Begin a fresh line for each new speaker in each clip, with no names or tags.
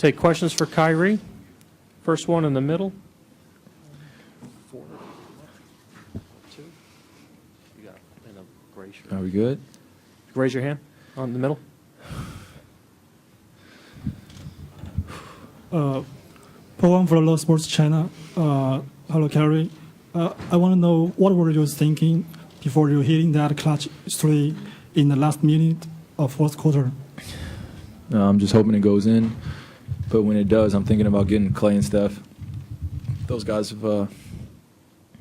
take questions for Kyrie. First one in the middle. 4, 2. You got in a gray shirt.
Are we good?
Raise your hand on the middle.
Program for Law Sports China. Hello, Kyrie. I want to know what were you thinking before you hitting that clutch 3 in the last minute of fourth quarter?
I'm just hoping it goes in, but when it does, I'm thinking about getting Clay and Steph. Those guys have, kind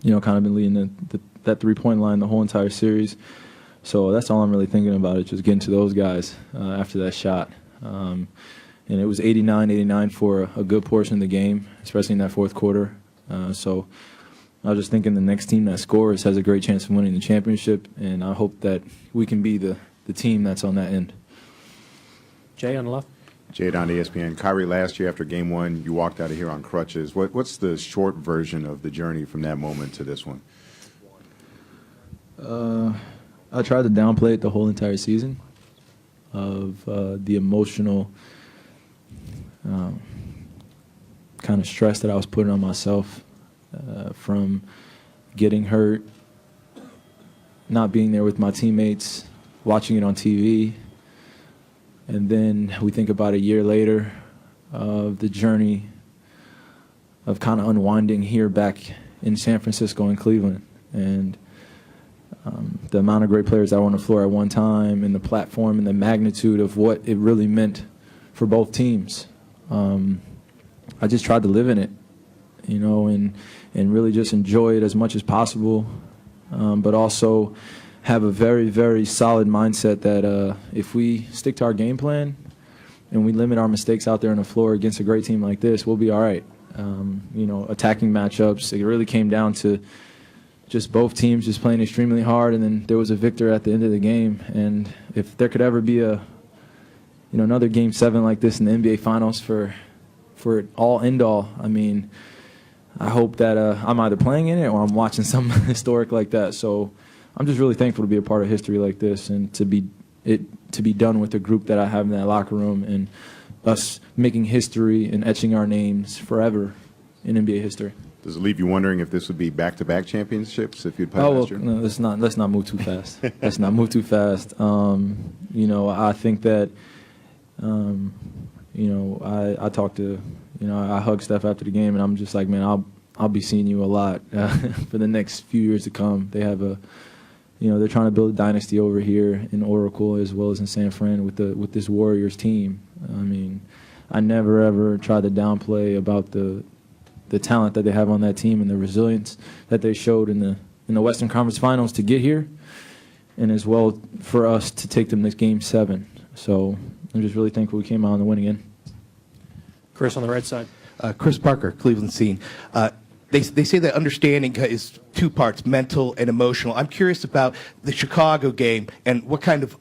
of been leading that three-point line the whole entire series. So that's all I'm really thinking about, is just getting to those guys after that shot. And it was 89-89 for a good portion of the game, especially in that fourth quarter. So I was just thinking the next team that scores has a great chance of winning the championship, and I hope that we can be the team that's on that end.
Jay on the left.
Jade on ESPN. Kyrie, last year after Game 1, you walked out of here on crutches. What's the short version of the journey from that moment to this one?
I tried to downplay it the whole entire season of the emotional kind of stress that I was putting on myself from getting hurt, not being there with my teammates, watching it on TV. And then we think about a year later of the journey of kind of unwinding here back in San Francisco and Cleveland. And the amount of great players that were on the floor at one time, and the platform and the magnitude of what it really meant for both teams. I just tried to live in it, and really just enjoy it as much as possible, but also have a very, very solid mindset that if we stick to our game plan and we limit our mistakes out there on the floor against a great team like this, we'll be all right. Attacking matchups, it really came down to just both teams just playing extremely hard, and then there was a victor at the end of the game. And if there could ever be another Game 7 like this in the NBA Finals for it all end all, I mean, I hope that I'm either playing in it or I'm watching something historic like that. So I'm just really thankful to be a part of history like this, and to be done with the group that I have in that locker room, and us making history and etching our names forever in NBA history.
Does it leave you wondering if this would be back-to-back championships if you'd played last year?
No, let's not move too fast. Let's not move too fast. I think that I talked to, I hugged Steph after the game, and I'm just like, man, I'll be seeing you a lot for the next few years to come. They have they're trying to build a dynasty over here in Oracle as well as in San Fran with this Warriors team. I mean, I never ever tried to downplay about the talent that they have on that team and the resilience that they showed in the Western Conference Finals to get here, and as well for us to take them to Game 7. So I'm just really thankful we came out on the winning end.
Chris on the right side.
Chris Parker, Cleveland Scene. They say that understanding is two parts, mental and emotional. I'm curious about the Chicago game and what kind of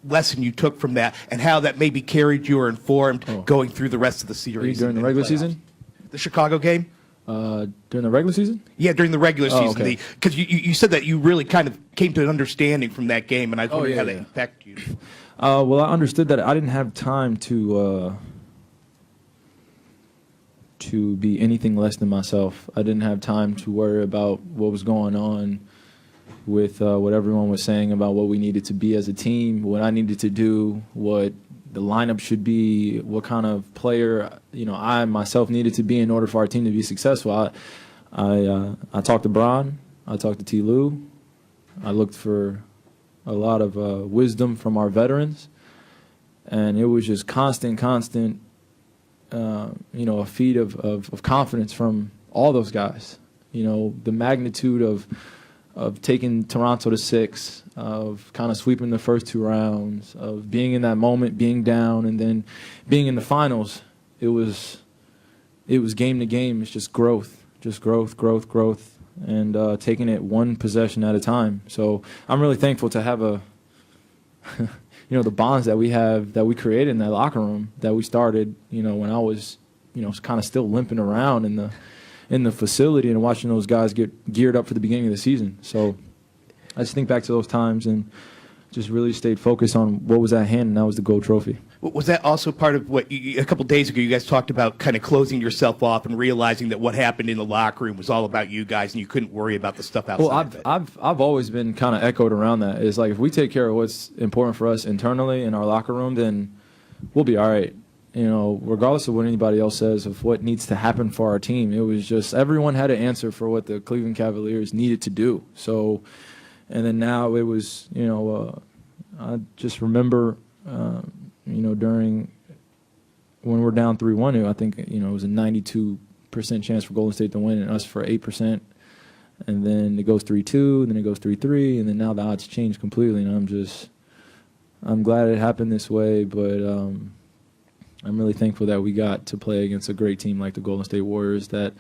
lesson you took from that, and how that maybe carried you or informed going through the rest of the series.
During the regular season?
The Chicago game?
During the regular season?
Yeah, during the regular season.
Okay.
Because you said that you really kind of came to an understanding from that game, and I was wondering how that impacted you.
Well, I understood that I didn't have time to be anything less than myself. I didn't have time to worry about what was going on with what everyone was saying about what we needed to be as a team, what I needed to do, what the lineup should be, what kind of player I myself needed to be in order for our team to be successful. I talked to Bron, I talked to T. Lou, I looked for a lot of wisdom from our veterans, and it was just constant, a feed of confidence from all those guys. The magnitude of taking Toronto to 6, of kind of sweeping the first 2 rounds, of being in that moment, being down, and then being in the finals. It was game to game. It's just growth, and taking it one possession at a time. So I'm really thankful to have the bonds that we have, that we created in that locker room, that we started, when I was, kind of still limping around in the facility, and watching those guys get geared up for the beginning of the season. So I just think back to those times, and just really stayed focused on what was at hand, and that was the gold trophy.
Was that also part of what a couple days ago you guys talked about, kind of closing yourself off and realizing that what happened in the locker room was all about you guys and you couldn't worry about the stuff outside
Well,
of it?
I've always been kind of echoed around that. It's like if we take care of what's important for us internally in our locker room, then we'll be all right. You know, regardless of what anybody else says of what needs to happen for our team, it was just everyone had an answer for what the Cleveland Cavaliers needed to do. So, and then now it was, you know, I just remember, you know, during when we're down 3-1, I think, you know, it was a 92% chance for Golden State to win and us for 8%. And then it goes 3-2, and then it goes 3-3, and then now the odds change completely. And I'm glad it happened this way, but I'm really thankful that we got to play against a great team like the Golden State Warriors that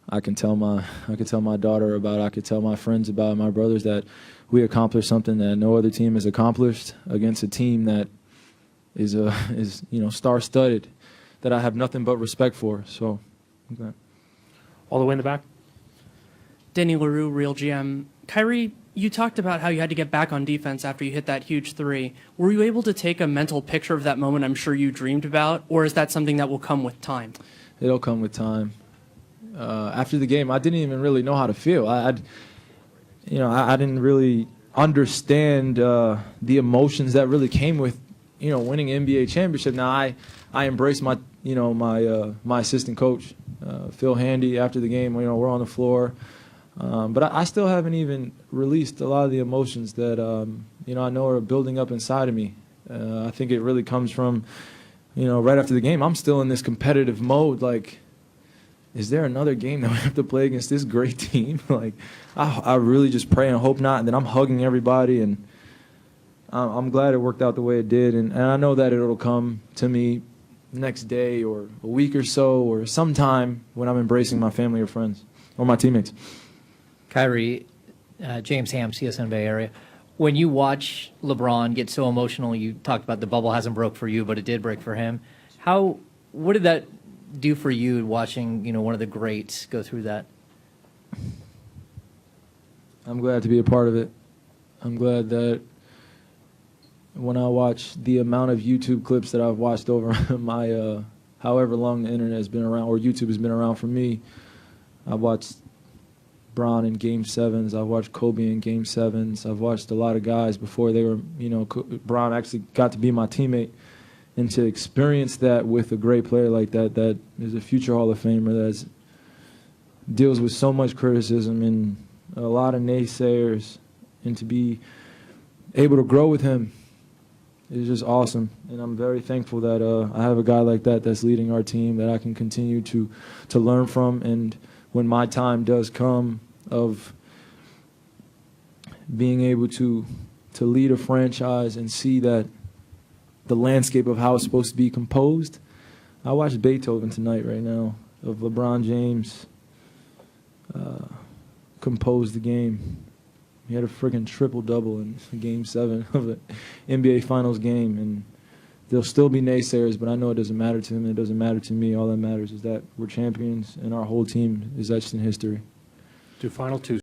I can tell my daughter about, I could tell my friends about, my brothers, that we accomplished something that no other team has accomplished against a team that is you know, star-studded, that I have nothing but respect for. So, okay.
All the way in the back.
Danny LaRue, Real GM. Kyrie, you talked about how you had to get back on defense after you hit that huge three. Were you able to take a mental picture of that moment I'm sure you dreamed about, or is that something that will come with time?
It'll come with time. After the game, I didn't even really know how to feel. I didn't really understand the emotions that really came with, you know, winning an NBA championship. Now I embraced my assistant coach, Phil Handy, after the game. You know, we're on the floor. But I still haven't even released a lot of the emotions that, you know, I know are building up inside of me. I think it really comes from, you know, right after the game, I'm still in this competitive mode. Like, is there another game that we have to play against this great team? Like, I really just pray and hope not. And then I'm hugging everybody, and I'm glad it worked out the way it did. And I know that it'll come to me next day or a week or so or sometime when I'm embracing my family or friends or my teammates.
Kyrie, James Ham, CSN Bay Area. When you watch LeBron get so emotional, you talked about the bubble hasn't broke for you, but it did break for him. What did that do for you watching, you know, one of the greats go through that?
I'm glad to be a part of it. I'm glad that when I watch the amount of YouTube clips that I've watched over my however long the internet has been around, or YouTube has been around for me, I've watched Bron in Game 7s. I've watched Kobe in Game 7s. I've watched a lot of guys before they were, you know, Bron actually got to be my teammate. And to experience that with a great player like that is a future Hall of Famer that deals with so much criticism and a lot of naysayers, and to be able to grow with him is just awesome. And I'm very thankful that I have a guy like that that's leading our team that I can continue to learn from. And when my time does come of being able to lead a franchise and see that the landscape of how it's supposed to be composed, I watched Beethoven tonight right now of LeBron James compose the game. He had a friggin' triple-double in Game 7 of an NBA Finals game, and there'll still be naysayers, but I know it doesn't matter to him, and it doesn't matter to me. All that matters is that we're champions, and our whole team is etched in history.
To final two.